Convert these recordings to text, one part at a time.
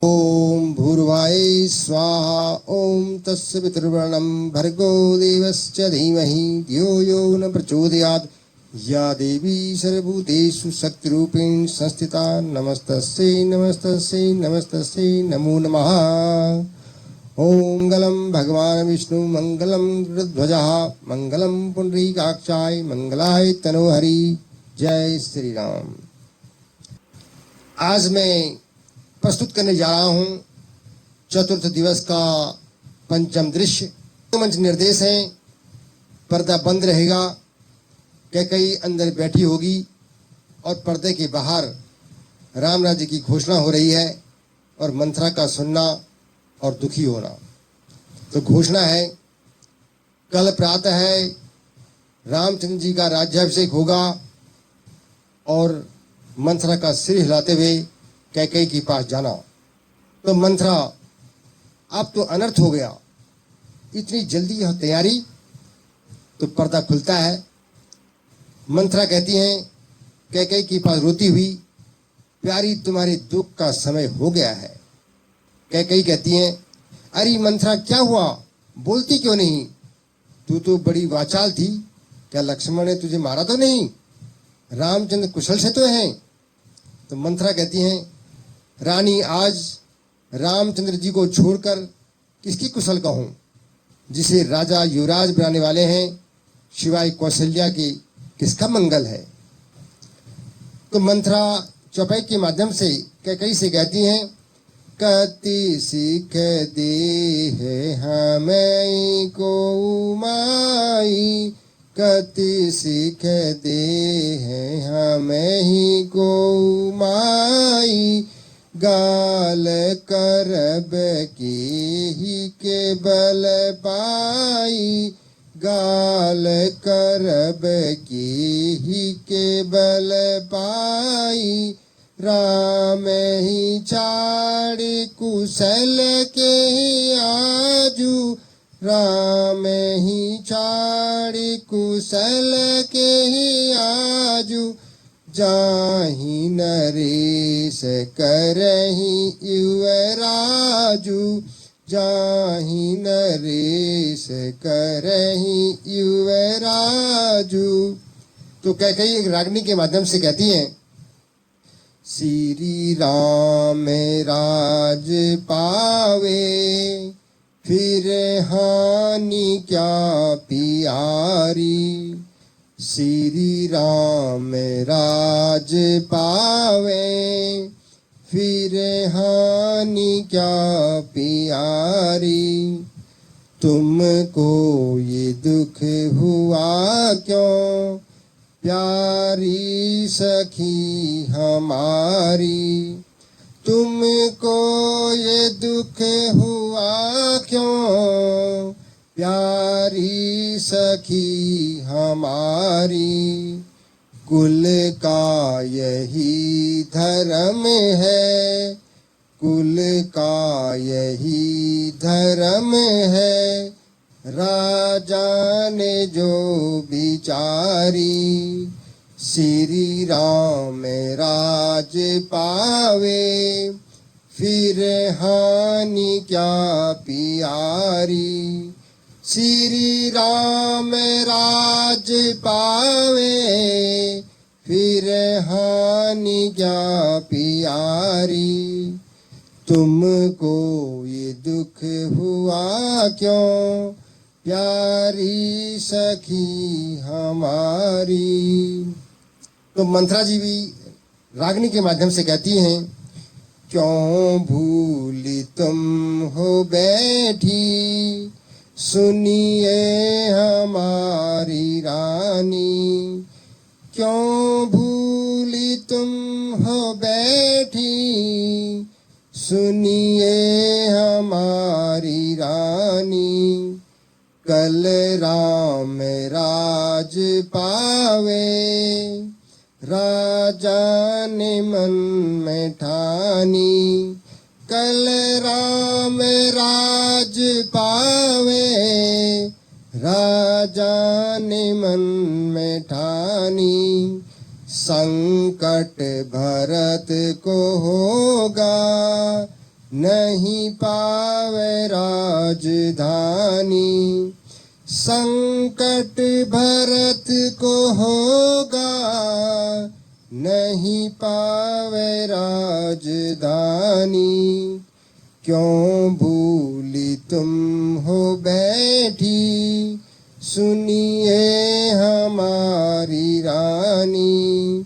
ओम भूर्भुवः स्वाहा। ओम तस्य पितृवर्णं भर्गो देवस्य धीमहि धियो यो न प्रचोदयात्। या देवी सर्वभूतेषु शक्तिरूपेण संस्थिता नमस्तस्यै नमस्तस्यै नमस्तस्यै नमो नमः। ओम मंगलम भगवान विष्णु मंगलम गरुड़ध्वजः मंगलम पुंडरीकाक्षाय मंगलाय तनोहरि। जय श्री राम। आज मैं प्रस्तुत करने जा रहा हूं चतुर्थ दिवस का पंचम दृश्य। मंच निर्देश है, पर्दा बंद रहेगा, कैकेयी अंदर बैठी होगी और पर्दे के बाहर राम राज्य की घोषणा हो रही है और मंत्रा का सुनना और दुखी होना। तो घोषणा है, कल प्रातः है रामचंद्र जी का राज्याभिषेक होगा और मंत्रा का सिर हिलाते हुए कैकेयी के पास जाना। तो मंत्रा, अब तो अनर्थ हो गया, इतनी जल्दी यह तैयारी। तो पर्दा खुलता है। मंत्रा कहती हैं कैकेयी के पास रोती हुई, प्यारी तुम्हारे दुख का समय हो गया है। कैकेयी कहती हैं, अरे मंत्रा क्या हुआ, बोलती क्यों नहीं? तू तो बड़ी वाचाल थी, क्या लक्ष्मण ने तुझे मारा तो नहीं? रामचंद्र कुशल से तो हैं? तो मंत्रा कहती हैं, रानी आज रामचंद्र जी को छोड़कर किसकी कुशल कहूँ, जिसे राजा युवराज बनाने वाले हैं, शिवाय कौशल्या के किसका मंगल है? तो मंत्रा चौपाई के माध्यम से कैकेयी से कहती हैं, कति सीख दे है हमें को माई, कति सीख दे है हमें ही को माई, गाल करब की ही के बल पाई, गाल करब की ही के बल पाई, राम ही छाड़ी कुशल के ही आजू, राम ही छाड़ी कुशल के ही आजू, जाहि नरेश करहि युवराजू, जाहि नरेश करहि युवराजू। तो कैकेयी एक रागनी के माध्यम से कहती हैं, श्री राम राज पावे फिर हानि क्या पियारी, श्री राम राज पावे फिर हानि क्या पियारी, तुमको ये दुख हुआ क्यों प्यारी सखी हमारी, तुमको ये दुख हुआ क्यों प्यारी सखी हमारी, कुल का यही धर्म है, कुल का यही धर्म है, राजा ने जो बिचारी, श्री राम राज पावे फिर हानि क्या पियारी, श्री राम राज पावे फिर हानि क्या पियारी, तुमको ये दुख हुआ क्यों प्यारी सखी हमारी। तो मंत्रा जी भी रागनी के माध्यम से कहती हैं, क्यों भूली तुम हो बैठी, सुनिए हमारी रानी, क्यों भूली तुम हो बैठी, सुनिए हमारी रानी, कल राम राज पावे राजा ने मन में ठानी, कल राम राज पावे राजा ने मन में ठानी, संकट भरत को होगा नहीं पावे राजधानी। संकट भरत को होगा, नहीं पावे राजधानी। क्यों भूली तुम हो बैठी, सुनिए हमारी रानी।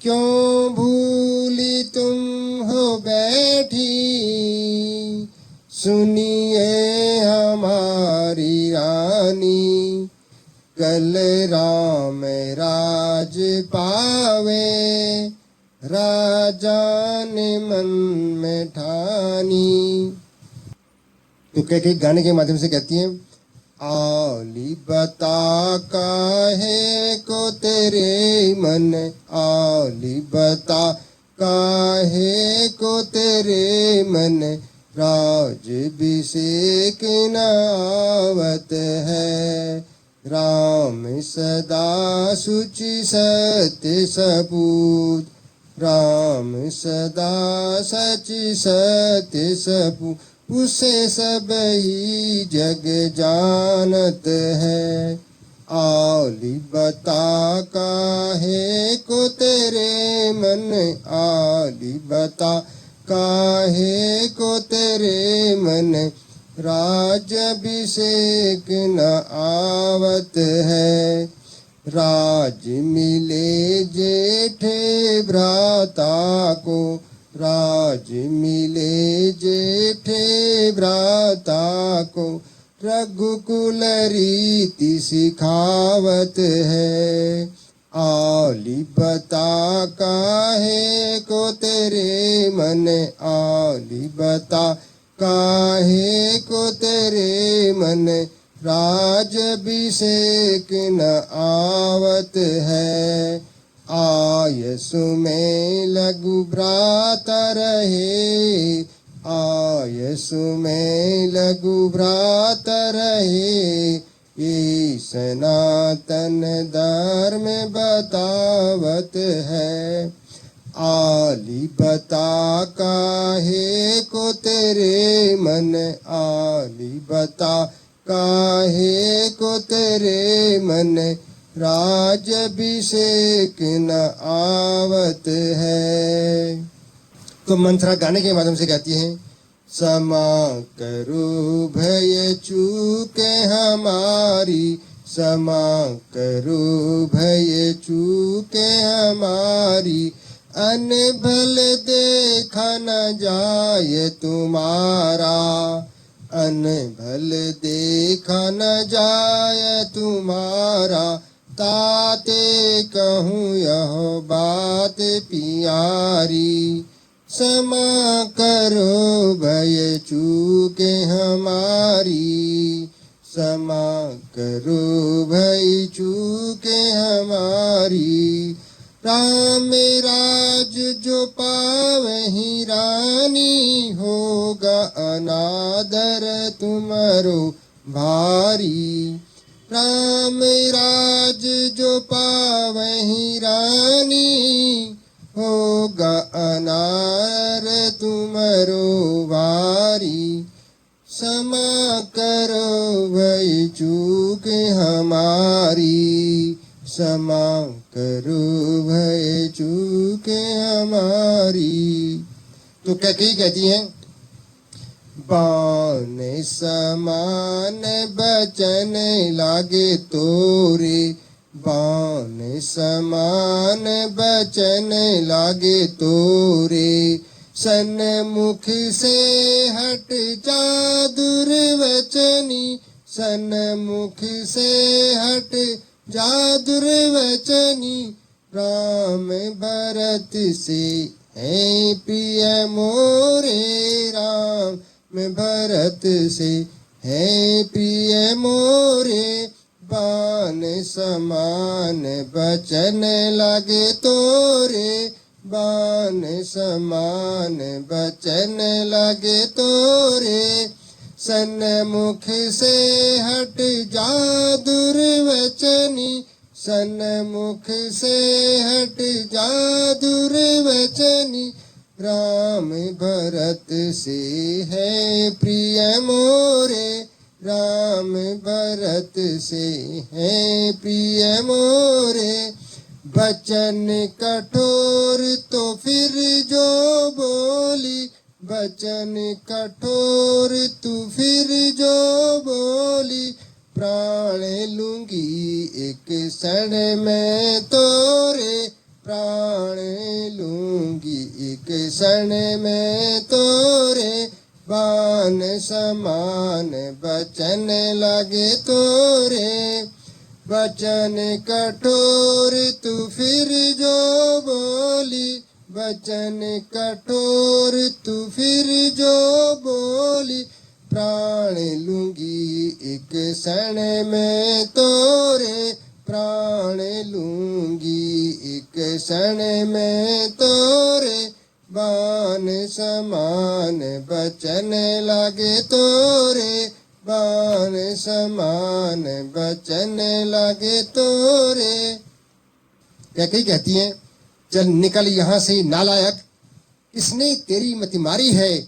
क्यों भूली तुम हो बैठी, सुनिए हमारी रानी। कल राम राज पावे, राजा ने मन में ठानी। तो कई गाने के माध्यम से कहती हैं, आली बता काहे को तेरे मन, आली बता काहे को तेरे मन। राजभिषेक न आवत है, राम सदा शुचि सत्य सपूत। राम सदा सच सत्य सपूत, उसे सब ही जग जानत है। आली बता काहे को तेरे मन, आली बता काहे को तेरे मन। राजभिषेक न आवत है, राज मिले जेठे भ्राता को। राज मिले जेठे भ्राता को, रघुकुल रीति सिखावत है। आली बता काहे को तेरे मन, आली बता काहे को तेरे मन। राजभिषेक न आवत है, आयसु में लघु भ्राता रहे। आयसु में लघु भ्राता रहे, ये सनातन धर्म बतावत है। आली बता काहे को तेरे मन, आली बता काहे को तेरे मन। राजभिषेक न आवत है। तो मंत्रा गाने के माध्यम से गाती है, क्षमा करो भय चूके हमारी। क्षमा करो भय चूके हमारी, अनभल देखा न जाए तुम्हारा। अनभल देखा न जाए तुम्हारा, ताते कहूँ यह बात प्यारी। क्षमा करो भय चूके हमारी, क्षमा करो भय चूके हमारी। राम राज जो पावहीं रानी, होगा अनादर तुम्हारो भारी। राम राज जो पावहीं रानी, होगा अनादर तुम्हारो भारी। क्षमा करो भई चूक हमारी, क्षमा करो भय चूक हमारी। तो कैकेयी कहती हैं, बाण समान बचन लागे तोरे। बाण समान बचन लागे तोरे, सन्मुख से हट जा दुर्वचनी। सन्मुख से हट जा दुर्वचनी। राम भरत से है प्रिय मोरे, राम भरत से है प्रिय मोरे। बाण समान बचन लागे तोरे, बाण समान बचन लागे तोरे। सन्मुख से हट जा दुर्वचनी। सन्मुख से हट जा दुर्वचनी। राम भरत से है प्रिय मोरे, राम भरत से है प्रिय मोरे। बचन कठोर तो फिर जो बोली, बचन कठोर तू फिर जो बोली। प्राण लूंगी एक क्षण में तोरे, प्राण लूंगी एक क्षण में तोरे। बाण समान बचन लगे तोरे, बचन कठोर तू फिर जो बोली, बचन कठोर तू फिर जो बोली। प्राण लूंगी एक क्षण में तोरे, प्राण लूंगी एक क्षण में तोरे। बाण समान बचन लगे तोरे, बाण समान बचन लगे तोरे। कैकेयी कहती हैं, चल निकल यहाँ से नालायक, किसने तेरी मति मारी है।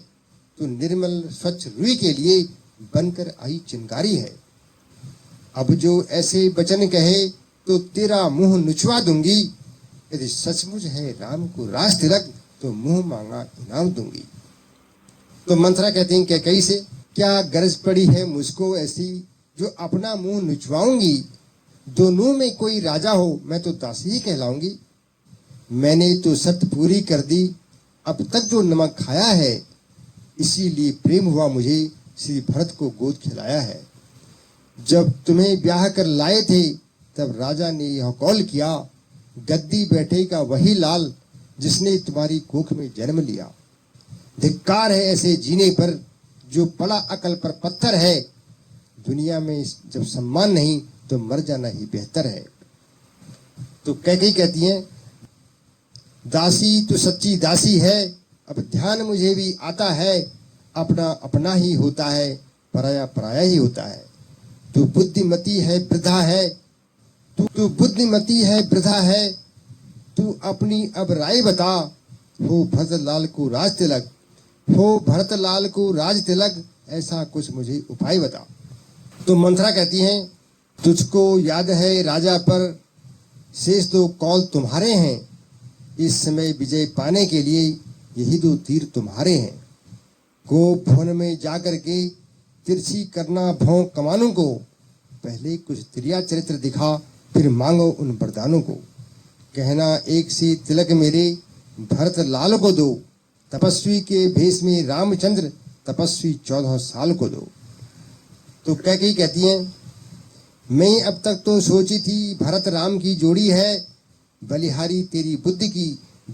तू निर्मल स्वच्छ रुई के लिए बनकर आई चिंगारी है। अब जो ऐसे वचन कहे तो तेरा मुंह नुचवा दूंगी। यदि सचमुच है राम को राज तिलक, तो मुंह मांगा इनाम दूंगी। तो मंथरा कहती हैं कैकेयी से, क्या गरज पड़ी है मुझको ऐसी, जो अपना मुंह नुचवाऊंगी। दोनों में कोई राजा हो, मैं तो दासी ही कहलाऊंगी। मैंने तो शर्त पूरी कर दी, अब तक जो नमक खाया है, इसीलिए प्रेम हुआ मुझे श्री भरत को गोद खिलाया है। जब तुम्हें ब्याह कर लाए थे, तब राजा ने यह कौल किया, गद्दी बैठेगा वही लाल, जिसने तुम्हारी कोख में जन्म लिया। धिक्कार है ऐसे जीने पर, जो पड़ा अकल पर पत्थर है। दुनिया में जब सम्मान नहीं, तो मर जाना ही बेहतर है। तो कैकेयी कहती हैं, दासी तो सच्ची दासी है, अब ध्यान मुझे भी आता है। अपना अपना ही होता है, पराया पराया ही होता है। तू बुद्धिमती है वृद्धा है, तू बुद्धिमती है वृद्धा है। तू अपनी अब राय बता, हो भरत लाल को राज तिलक, हो भरत लाल को राज तिलक, ऐसा कुछ मुझे उपाय बता। तो मंथरा कहती हैं, तुझको याद है राजा पर शेष 2 कौल तुम्हारे हैं। इस समय विजय पाने के लिए यही 2 तीर तुम्हारे हैं। गोप भवन में जाकर के तिरछी करना भौं कमानों को, पहले कुछ त्रिया चरित्र दिखा, फिर मांगो उन वरदानों को। कहना एक से तिलक मेरे भरत लाल को दो, तपस्वी के भेष में रामचंद्र, तपस्वी 14 साल को दो। तो कैकेयी कहती हैं, मैं अब तक तो सोची थी भरत राम की जोड़ी है, बलिहारी तेरी बुद्धि की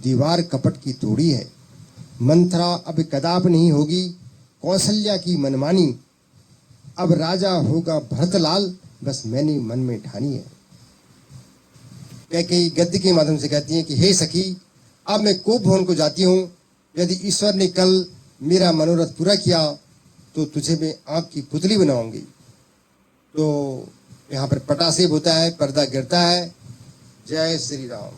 दीवार कपट की तोड़ी है। मंथरा अब कदाप नहीं होगी कौशल्या की मनमानी, अब राजा होगा भरतलाल, बस मैंने मन में ठानी है। कैकेयी गद्य के माध्यम से कहती हैं कि हे सखी, अब मैं कोप भवन को जाती हूँ। यदि ईश्वर ने कल मेरा मनोरथ पूरा किया, तो तुझे मैं आँख की पुतली बनाऊंगी। तो यहाँ पर पटासेब होता है, पर्दा गिरता है। जय श्री राम।